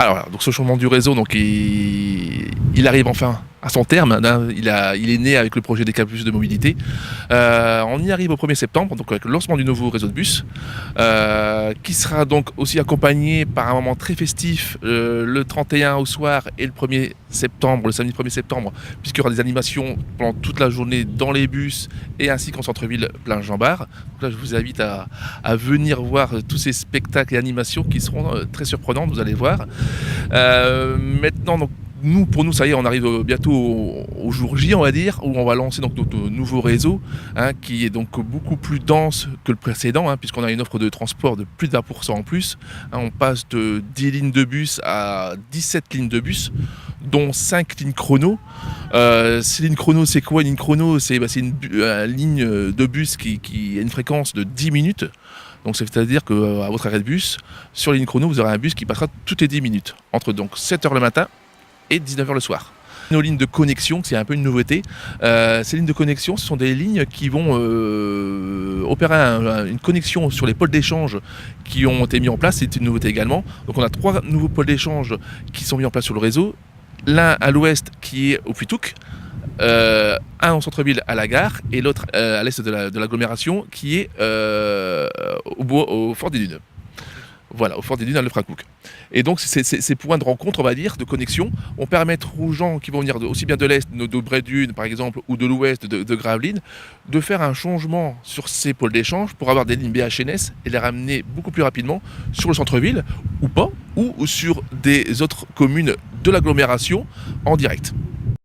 Alors, donc ce changement du réseau, donc il arrive enfin à son terme, hein. Il est né avec le projet des campus de mobilité. On y arrive au 1er septembre, donc avec le lancement du nouveau réseau de bus, qui sera donc aussi accompagné par un moment très festif le 31 au soir et le 1er septembre, le samedi 1er septembre, puisqu'il y aura des animations pendant toute la journée dans les bus et ainsi qu'en centre-ville plein Jean-Bart. Donc là, je vous invite à venir voir tous ces spectacles et animations qui seront très surprenantes, vous allez voir. Maintenant, donc, pour nous, ça y est, on arrive bientôt au jour J, on va dire, où on va lancer donc notre nouveau réseau, hein, qui est donc beaucoup plus dense que le précédent, hein, puisqu'on a une offre de transport de plus de 20% en plus. Hein, on passe de 10 lignes de bus à 17 lignes de bus, dont 5 lignes chrono. Ces lignes chrono, c'est quoi une ligne chrono? C'est une ligne de bus qui a une fréquence de 10 minutes. Donc c'est-à-dire qu'à votre arrêt de bus, sur la ligne chrono, vous aurez un bus qui passera toutes les 10 minutes, entre donc 7h le matin et 19h le soir. Nos lignes de connexion, c'est un peu une nouveauté. Ces lignes de connexion, ce sont des lignes qui vont opérer une connexion sur les pôles d'échange qui ont été mis en place. C'est une nouveauté également. Donc on a 3 nouveaux pôles d'échange qui sont mis en place sur le réseau. L'un à l'ouest qui est au Puy-Touc, un en centre-ville à la gare et l'autre à l'est de l'agglomération qui est au Fort des Dunes. Voilà, au Fort des Dunes à Lefrancouc. Et donc ces points de rencontre, on va dire, de connexion, vont permettre aux gens qui vont venir aussi bien de l'Est, de Bray-Dunes par exemple, ou de l'Ouest, de Gravelines, de faire un changement sur ces pôles d'échange pour avoir des lignes BHNS et les ramener beaucoup plus rapidement sur le centre-ville, ou pas, ou sur des autres communes de l'agglomération en direct.